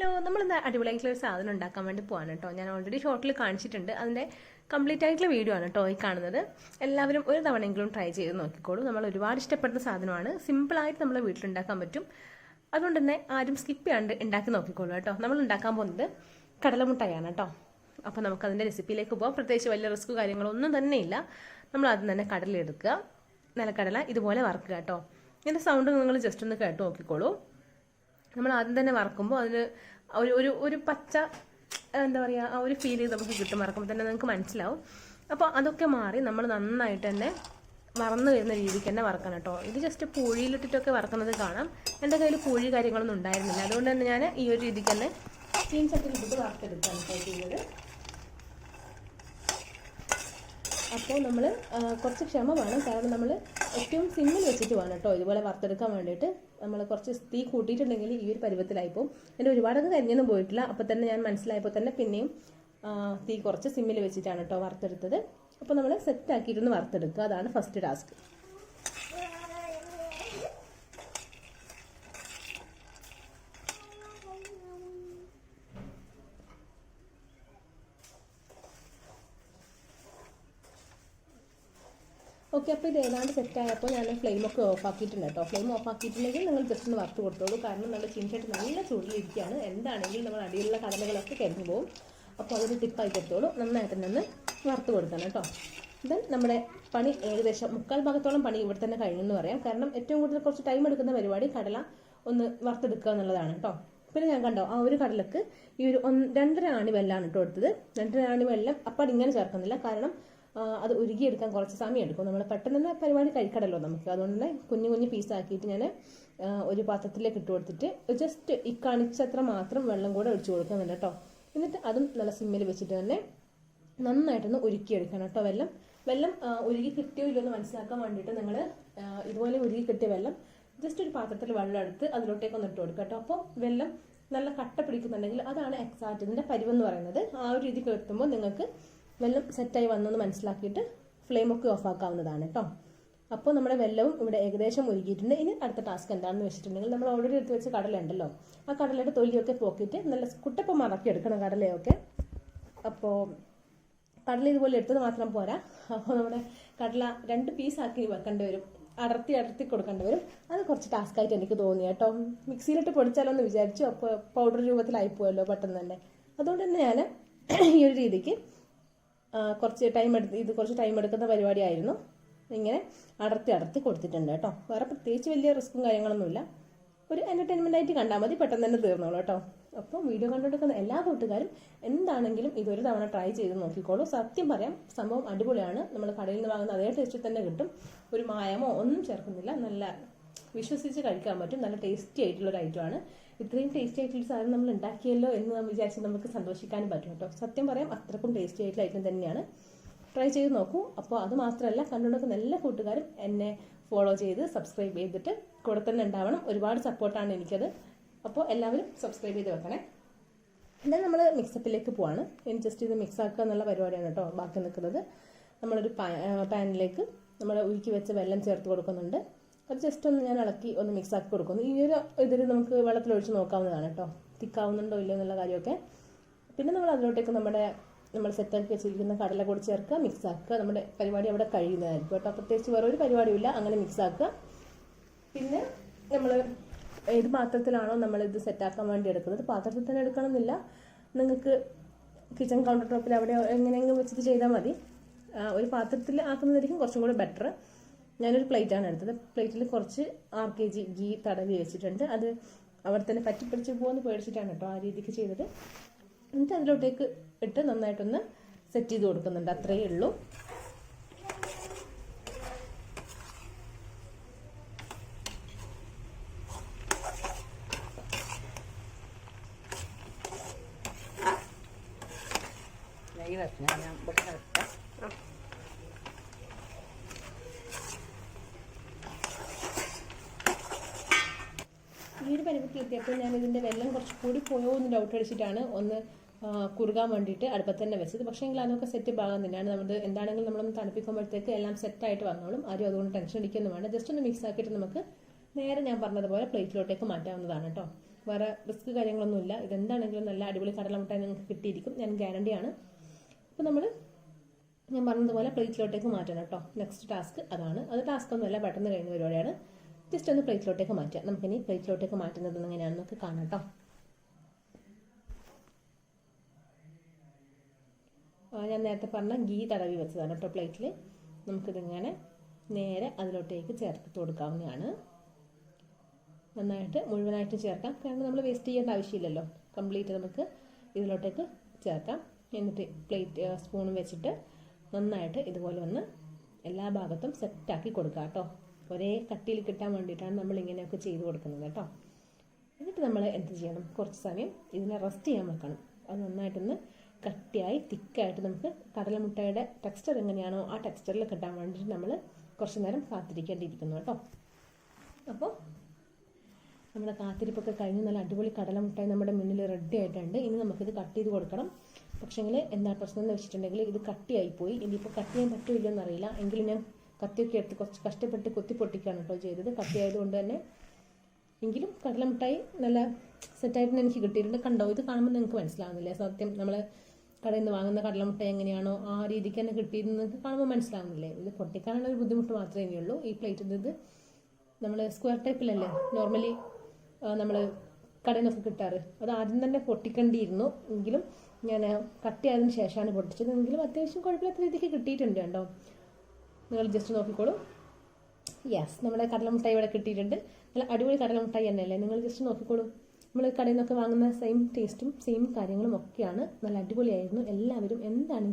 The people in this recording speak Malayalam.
ഹലോ, നമ്മളിന്ന് അടിപൊളിയായിട്ടുള്ള ഒരു സാധനം ഉണ്ടാക്കാൻ വേണ്ടി പോകാണ് കേട്ടോ. ഞാൻ ഓൾറെഡി ഷോർട്ടിൽ കാണിച്ചിട്ടുണ്ട്. അതിൻ്റെ കംപ്ലീറ്റ് ആയിട്ടുള്ള വീഡിയോ ആണ് കേട്ടോ ഈ കാണുന്നത്. എല്ലാവരും ഒരു തവണയെങ്കിലും ട്രൈ ചെയ്ത് നോക്കിക്കോളൂ. നമ്മൾ ഒരുപാട് ഇഷ്ടപ്പെടുന്ന സാധനമാണ്. സിമ്പിളായിട്ട് നമ്മൾ വീട്ടിലുണ്ടാക്കാൻ പറ്റും. അതുകൊണ്ട് തന്നെ ആരും സ്കിപ്പ് ചെയ്യാണ്ട് ഉണ്ടാക്കി നോക്കിക്കോളൂ കേട്ടോ. നമ്മൾ ഉണ്ടാക്കാൻ പോകുന്നത് കടലമുട്ടായാണ് കേട്ടോ. അപ്പോൾ നമുക്കതിൻ്റെ റെസിപ്പിയിലേക്ക് പോകാം. പ്രത്യേകിച്ച് വലിയ റിസ്ക് കാര്യങ്ങളൊന്നും തന്നെ ഇല്ല. നമ്മൾ ആദ്യം തന്നെ കടല എടുക്കുക, നിലക്കടല ഇതുപോലെ വറുക്കുക കേട്ടോ. ഇതിൻ്റെ സൗണ്ട് നിങ്ങൾ ജസ്റ്റ് ഒന്ന് കേട്ട് നോക്കിക്കോളൂ. നമ്മൾ ആദ്യം തന്നെ വറക്കുമ്പോൾ അതിന് ഒരു ഒരു പച്ച എന്താ പറയുക, ആ ഒരു ഫീൽ നമുക്ക് കിട്ടും. വറക്കുമ്പോൾ തന്നെ നിങ്ങൾക്ക് മനസ്സിലാവും. അപ്പോൾ അതൊക്കെ മാറി നമ്മൾ നന്നായിട്ട് തന്നെ വറന്ന് വരുന്ന രീതിക്ക് തന്നെ വറക്കണം കേട്ടോ. ഇത് ജസ്റ്റ് പൂഴിയിലിട്ടിട്ടൊക്കെ വറക്കുന്നത് കാണാം. എൻ്റെ കയ്യിൽ പൂഴി കാര്യങ്ങളൊന്നും ഉണ്ടായിരുന്നില്ല. അതുകൊണ്ട് തന്നെ ഞാൻ ഈ ഒരു രീതിക്ക് തന്നെ സ്റ്റീം ചട്ടിയിലിട്ടിട്ട് വറുത്തെടുക്കുകയാണ് കേട്ടോ ചെയ്യുന്നത്. അപ്പോൾ നമ്മൾ കുറച്ച് ക്ഷമ വേണം. കാരണം നമ്മൾ ഏറ്റവും സിമ്മിൽ വെച്ചിട്ട് വേണം കേട്ടോ ഇതുപോലെ വറുത്തെടുക്കാൻ വേണ്ടിയിട്ട്. നമ്മൾ കുറച്ച് തീ കൂട്ടിയിട്ടുണ്ടെങ്കിൽ ഈ ഒരു പരുവത്തിലായിപ്പോൾ എൻ്റെ ഒരുപാടൊക്കെ കരിഞ്ഞൊന്നും പോയിട്ടില്ല. അപ്പോൾ തന്നെ ഞാൻ മനസ്സിലായപ്പോൾ തന്നെ പിന്നെയും തീ കുറച്ച് സിമ്മിൽ വെച്ചിട്ടാണ് കേട്ടോ വറുത്തെടുത്തത്. അപ്പോൾ നമ്മൾ സെറ്റാക്കിയിട്ടൊന്ന് വറുത്തെടുക്കുക. അതാണ് ഫസ്റ്റ് ടാസ്ക്. ഓക്കെ, അപ്പോൾ ഇത് ഏതാണ്ട് സെറ്റായപ്പോൾ ഞാൻ ഫ്ലെയിമൊക്കെ ഓഫ് ആക്കിയിട്ടുണ്ട് കേട്ടോ. ഫ്ലെയിം ഓഫ് ആക്കിയിട്ടുണ്ടെങ്കിൽ നിങ്ങൾ ജസ്റ്റ് ഒന്ന് വറുത്ത് കൊടുത്തോളൂ. കാരണം നമ്മുടെ ചീനിച്ചട്ടി നല്ല ചൂടിലിരിക്കുകയാണ്. എന്താണെങ്കിലും നമ്മൾ അടിയിലുള്ള കടലകളൊക്കെ കരിഞ്ഞു പോകും. അപ്പോൾ അതൊരു ടിപ്പായി കൊടുത്തോളൂ. നന്നായിട്ട് തന്നെ ഒന്ന് വറുത്ത് കൊടുക്കണം കേട്ടോ. ദെൻ നമ്മുടെ പണി ഏകദേശം 3/4 ഭാഗത്തോളം പണി ഇവിടെ തന്നെ കഴിഞ്ഞെന്ന് പറയാം. കാരണം ഏറ്റവും കൂടുതൽ കുറച്ച് ടൈം എടുക്കുന്ന പരിപാടി കടല ഒന്ന് വറുത്തെടുക്കുക എന്നുള്ളതാണ് കേട്ടോ. പിന്നെ ഞാൻ കണ്ടോ ആ ഒരു കടലക്ക് ഈ ഒരു 2.5 ആണി വെല്ലമാണ് കേട്ടോ എടുത്തത്. 2.5 ആണി വെല്ലം അപ്പം ഇങ്ങനെ ചേർക്കുന്നില്ല. കാരണം അത് ഉരുകിയെടുക്കാൻ കുറച്ച് സമയം എടുക്കും. നമ്മൾ പെട്ടെന്ന് തന്നെ പരിപാടി കഴിക്കണമല്ലോ നമുക്ക്. അതുകൊണ്ട് തന്നെ കുഞ്ഞു കുഞ്ഞു പീസാക്കിയിട്ട് ഞാൻ ഒരു പാത്രത്തിലേക്ക് ഇട്ട് കൊടുത്തിട്ട് ജസ്റ്റ് ഈ കാണിച്ചത്ര മാത്രം വെള്ളം കൂടെ ഒഴിച്ചു കൊടുക്കുന്നുണ്ട് കേട്ടോ. എന്നിട്ട് അതും നല്ല സിമ്മിൽ വെച്ചിട്ട് തന്നെ നന്നായിട്ടൊന്ന് ഉരുക്കിയെടുക്കണം കേട്ടോ. വെള്ളം ഉരുകി കിട്ടിയോ ഇല്ലോ എന്ന് മനസ്സിലാക്കാൻ വേണ്ടിയിട്ട് നിങ്ങൾ ഇതുപോലെ ഉരുകി കിട്ടിയ വെള്ളം ജസ്റ്റ് ഒരു പാത്രത്തിൽ വെള്ളം എടുത്ത് അതിലോട്ടേക്കൊന്ന് ഇട്ട് കൊടുക്കുക കേട്ടോ. അപ്പോൾ വെള്ളം നല്ല കട്ട പിടിക്കുന്നുണ്ടെങ്കിൽ അതാണ് എക്സാക്റ്റ് ഇതിൻ്റെ പരിവെന്ന് പറയുന്നത്. ആ ഒരു രീതിക്ക് എത്തുമ്പോൾ നിങ്ങൾക്ക് വെള്ളം സെറ്റായി വന്നെന്ന് മനസ്സിലാക്കിയിട്ട് ഫ്ലെയിമൊക്കെ ഓഫ് ആക്കാവുന്നതാണ് കേട്ടോ. അപ്പോൾ നമ്മുടെ വെള്ളവും ഇവിടെ ഏകദേശം ഉരുകിയിട്ടുണ്ട്. ഇനി അടുത്ത ടാസ്ക് എന്താണെന്ന് വെച്ചിട്ടുണ്ടെങ്കിൽ നമ്മൾ ഓൾറെഡി എടുത്ത് വെച്ച കടല ഉണ്ടല്ലോ, ആ കടലയുടെ തൊലിയൊക്കെ പോക്കിയിട്ട് നല്ല കുട്ടപ്പം മറക്കി എടുക്കണം കടലയൊക്കെ. അപ്പോൾ കടല ഇതുപോലെ എടുത്തത് മാത്രം പോരാ. അപ്പോൾ നമ്മുടെ കടല 2 പീസാക്കി വെക്കേണ്ടി വരും. അടർത്തി കൊടുക്കേണ്ടി വരും. അത് കുറച്ച് ടാസ്ക്കായിട്ട് എനിക്ക് തോന്നി കേട്ടോ. മിക്സിയിലിട്ട് പൊടിച്ചാലോ എന്ന് വിചാരിച്ചു. അപ്പോൾ പൗഡർ രൂപത്തിലായിപ്പോയല്ലോ പെട്ടെന്ന് തന്നെ. അതുകൊണ്ട് തന്നെ ഞാൻ ഈ ഒരു രീതിക്ക് കുറച്ച് ടൈം എടുക്കുന്ന പരിപാടിയായിരുന്നു. ഇങ്ങനെ അടർത്തി കൊടുത്തിട്ടുണ്ട് കേട്ടോ. വേറെ പ്രത്യേകിച്ച് വലിയ റിസ്ക്കും കാര്യങ്ങളൊന്നുമില്ല. ഒരു എൻ്റർടൈൻമെൻ്റ് ആയിട്ട് കണ്ടാൽ മതി, പെട്ടെന്ന് തന്നെ തീർന്നോളൂ കേട്ടോ. അപ്പോൾ വീഡിയോ കണ്ടെടുക്കുന്ന എല്ലാ കൂട്ടുകാരും എന്താണെങ്കിലും ഇതൊരു തവണ ട്രൈ ചെയ്ത് നോക്കിക്കോളൂ. സത്യം പറയാം, സംഭവം അടിപൊളിയാണ്. നമ്മൾ കടയിൽ നിന്ന് വാങ്ങുന്ന അതേ ടേസ്റ്റിൽ തന്നെ കിട്ടും. ഒരു മായമോ ഒന്നും ചേർക്കുന്നില്ല. നല്ല വിശ്വസിച്ച് കഴിക്കാൻ പറ്റും. നല്ല ടേസ്റ്റി ആയിട്ടുള്ളൊരു ഐറ്റമാണ്. ഇത്രയും ടേസ്റ്റി ആയിട്ടുള്ള സാധനം നമ്മൾ ഉണ്ടാക്കിയല്ലോ എന്ന് നമ്മൾ വിചാരിച്ച് നമുക്ക് സന്തോഷിക്കാനും പറ്റും കേട്ടോ. സത്യം പറയാം, അത്രക്കും ടേസ്റ്റി ആയിട്ടുള്ള ഐറ്റം തന്നെയാണ്. ട്രൈ ചെയ്ത് നോക്കൂ. അപ്പോൾ അത് മാത്രമല്ല, കണ്ടുകൊടുക്കുന്ന എല്ലാ കൂട്ടുകാരും എന്നെ ഫോളോ ചെയ്ത് സബ്സ്ക്രൈബ് ചെയ്തിട്ട് കൂടെ തന്നെ ഉണ്ടാവണം. ഒരുപാട് സപ്പോർട്ടാണ് എനിക്കത്. അപ്പോൾ എല്ലാവരും സബ്സ്ക്രൈബ് ചെയ്ത് വെക്കണേ. എന്തായാലും നമ്മൾ മിക്സപ്പിലേക്ക് പോവാണ്. ഇനി ജസ്റ്റ് ഇത് മിക്സ് ആക്കുക എന്നുള്ള പരിപാടിയാണ് കേട്ടോ ബാക്കി നിൽക്കുന്നത്. നമ്മളൊരു പാനിലേക്ക് നമ്മൾ ഉരുക്കി വെച്ച വെള്ളം ചേർത്ത് കൊടുക്കുന്നുണ്ട്. അത് ജസ്റ്റ് ഒന്ന് ഞാൻ ഇളക്കി ഒന്ന് മിക്സ് ആക്കി കൊടുക്കുന്നു. ഈ ഒരു ഇതിൽ നമുക്ക് വെള്ളത്തിലൊഴിച്ച് നോക്കാവുന്നതാണ് കേട്ടോ, തിക്കാവുന്നുണ്ടോ ഇല്ലയോ എന്നുള്ള കാര്യമൊക്കെ. പിന്നെ നമ്മൾ അതിലോട്ടേക്ക് നമ്മൾ സെറ്റാക്കി വെച്ചിരിക്കുന്ന കടല കൂടി ചേർക്കുക, മിക്സ് ആക്കുക. നമ്മുടെ പരിപാടി അവിടെ കഴിയുന്നതായിരിക്കും കേട്ടോ. പ്രത്യേകിച്ച് വേറൊരു പരിപാടിയില്ല. അങ്ങനെ മിക്സ് ആക്കുക. പിന്നെ നമ്മൾ ഏത് പാത്രത്തിലാണോ നമ്മളിത് സെറ്റാക്കാൻ വേണ്ടി എടുക്കുന്നത്, പാത്രത്തിൽ തന്നെ എടുക്കണമെന്നില്ല. നിങ്ങൾക്ക് കിച്ചൺ കൗണ്ടർ ടോപ്പിൽ അവിടെ എങ്ങനെയെങ്കിലും വെച്ചിട്ട് ചെയ്താൽ മതി. ഒരു പാത്രത്തിൽ ആക്കുന്നതായിരിക്കും കുറച്ചും കൂടി ബെറ്റർ. ഞാനൊരു പ്ലേറ്റാണ് എടുത്തത്. പ്ലേറ്റിൽ കുറച്ച് 6 kg ഗീ തടവി വെച്ചിട്ടുണ്ട്. അത് അവിടെ തന്നെ പറ്റിപ്പിടിച്ച് പോകുമെന്ന് പേടിച്ചിട്ടാണ് കേട്ടോ ആ രീതിക്ക് ചെയ്തത്. എന്നിട്ട് അതിലോട്ടേക്ക് ഇട്ട് നന്നായിട്ടൊന്ന് സെറ്റ് ചെയ്ത് കൊടുക്കുന്നുണ്ട്. അത്രയേ ഉള്ളൂ. ഈ ഒരു പരിപാടി എത്തിയപ്പോൾ ഞാൻ ഇതിൻ്റെ വെള്ളം കുറച്ച് കൂടി പോയോ എന്ന് ഡൗട്ട് അടിച്ചിട്ടാണ് ഒന്ന് കുറുകാൻ വേണ്ടിയിട്ട് അടുപ്പത്ത് തന്നെ വെച്ചത്. പക്ഷേ എങ്കിൽ അതൊക്കെ സെറ്റ് ഭാഗം തന്നെയാണ്. നമ്മൾ എന്താണെങ്കിലും നമ്മളൊന്ന് തണുപ്പിക്കുമ്പോഴത്തേക്ക് എല്ലാം സെറ്റായിട്ട് വന്നോളും. ആരും അതുകൊണ്ട് ടെൻഷൻ അടിക്കൊന്നും വേണ്ട. ജസ്റ്റ് ഒന്ന് മിക്സ് ആക്കിയിട്ട് നമുക്ക് നേരെ ഞാൻ പറഞ്ഞതുപോലെ പ്ലേറ്റിലോട്ടേക്ക് മാറ്റാവുന്നതാണ് കേട്ടോ. വേറെ റിസ്ക് കാര്യങ്ങളൊന്നുമില്ല. ഇതെന്താണെങ്കിലും നല്ല അടിപൊളി കടലമുട്ടായി നിങ്ങൾക്ക് കിട്ടിയിരിക്കും, ഞാൻ ഗ്യാരണ്ടിയാണ്. അപ്പോൾ നമ്മൾ ഞാൻ പറഞ്ഞതുപോലെ പ്ലേറ്റിലോട്ടേക്ക് മാറ്റണം കേട്ടോ. നെക്സ്റ്റ് ടാസ്ക് അതാണ്. അത് ടാസ്ക് ഒന്നുമല്ല, പെട്ടെന്ന് കഴിയുന്ന പരിപാടിയാണ്. ജസ്റ്റ് ഒന്ന് പ്ലേറ്റിലോട്ടേക്ക് മാറ്റുക. നമുക്കിനി പ്ലേറ്റിലോട്ടേക്ക് മാറ്റുന്നത് എങ്ങനെയാണെന്നൊക്കെ കാണാം കേട്ടോ. ഞാൻ നേരത്തെ പറഞ്ഞ ഗീ തടവി വെച്ചതാണ് കേട്ടോ പ്ലേറ്റിൽ. നമുക്കിതിങ്ങനെ നേരെ അതിലോട്ടേക്ക് ചേർത്ത് കൊടുക്കാവുന്നതാണ്. നന്നായിട്ട് മുഴുവനായിട്ട് ചേർക്കാം, കാരണം നമ്മൾ വേസ്റ്റ് ചെയ്യേണ്ട ആവശ്യമില്ലല്ലോ. കംപ്ലീറ്റ് നമുക്ക് ഇതിലോട്ടേക്ക് ചേർക്കാം. എന്നിട്ട് പ്ലേറ്റ് സ്പൂണും വെച്ചിട്ട് നന്നായിട്ട് ഇതുപോലെ ഒന്ന് എല്ലാ ഭാഗത്തും സെറ്റാക്കി കൊടുക്കുക കേട്ടോ. ഒരേ കട്ടിയിൽ കിട്ടാൻ വേണ്ടിയിട്ടാണ് നമ്മൾ ഇങ്ങനെയൊക്കെ ചെയ്ത് കൊടുക്കുന്നത് കേട്ടോ. എന്നിട്ട് നമ്മൾ എന്ത് ചെയ്യണം, കുറച്ച് സമയം ഇതിനെ റെസ്റ്റ് ചെയ്യാൻ വെക്കണം. അത് നന്നായിട്ടൊന്ന് കട്ടിയായി തിക്കായിട്ട് നമുക്ക് കടലമുട്ടയുടെ ടെക്സ്ചർ എങ്ങനെയാണോ ആ ടെക്സ്ചറിൽ കിട്ടാൻ വേണ്ടിയിട്ട് നമ്മൾ കുറച്ച് നേരം കാത്തിരിക്കേണ്ടിയിരിക്കുന്നു കേട്ടോ. അപ്പോൾ നമ്മുടെ കാത്തിരിപ്പൊക്കെ കഴിഞ്ഞ് നല്ല അടിപൊളി കടലമുട്ടായി നമ്മുടെ മുന്നിൽ റെഡി ആയിട്ടുണ്ട്. ഇനി നമുക്കിത് കട്ട് ചെയ്ത് കൊടുക്കണം. പക്ഷേങ്കിൽ എന്താ പ്രശ്നം എന്ന് വെച്ചിട്ടുണ്ടെങ്കിൽ ഇത് കട്ടിയായിപ്പോയി. ഇനിയിപ്പോൾ കട്ട് ചെയ്യാൻ പറ്റുമോ എന്നറിയില്ല. എങ്കിലും ഞാൻ കത്തിയൊക്കെ എടുത്ത് കുറച്ച് കഷ്ടപ്പെട്ട് കൊത്തി പൊട്ടിക്കാണ് കേട്ടോ ചെയ്തത്. കട്ടിയായതുകൊണ്ട് തന്നെ എങ്കിലും കടലമുട്ടായി നല്ല സെറ്റായിട്ട് എനിക്ക് കിട്ടിയിട്ടുണ്ട്. കണ്ടോ, ഇത് കാണുമ്പോൾ നിങ്ങൾക്ക് മനസ്സിലാവുന്നില്ലേ? സത്യം നമ്മൾ കടയിൽ നിന്ന് വാങ്ങുന്ന കടലമുട്ടായി എങ്ങനെയാണോ ആ രീതിക്ക് തന്നെ കിട്ടിയിരുന്നത് കാണുമ്പോൾ മനസ്സിലാവുന്നില്ലേ? ഇത് പൊട്ടിക്കാനുള്ള ഒരു ബുദ്ധിമുട്ട് മാത്രമേ ഉള്ളൂ. ഈ പ്ലേറ്റിൽ ഇത് നമ്മൾ സ്ക്വയർ ടൈപ്പിലല്ലേ നോർമലി നമ്മൾ കടയിൽ നിന്നൊക്കെ കിട്ടാറ്. അത് ആദ്യം തന്നെ പൊട്ടിക്കേണ്ടിയിരുന്നു. എങ്കിലും ഞാൻ കട്ടിയായതിനു ശേഷമാണ് പൊട്ടിച്ചത്. എങ്കിലും അത്യാവശ്യം കുഴപ്പമില്ലാത്ത രീതിക്ക് കിട്ടിയിട്ടുണ്ട് കേട്ടോ. നിങ്ങൾ ജസ്റ്റ് നോക്കിക്കോളൂ. യെസ്, നമ്മുടെ കടലമുട്ടായി ഇവിടെ കിട്ടിയിട്ടുണ്ട്. നല്ല അടിപൊളി കടലമുട്ടായി തന്നെയല്ലേ? നിങ്ങൾ ജസ്റ്റ് നോക്കിക്കോളൂ. നമ്മൾ കടയിൽ നിന്നൊക്കെ വാങ്ങുന്ന സെയിം ടേസ്റ്റും സെയിം കാര്യങ്ങളും ഒക്കെയാണ്. നല്ല അടിപൊളിയായിരുന്നു. എല്ലാവരും എന്താണ്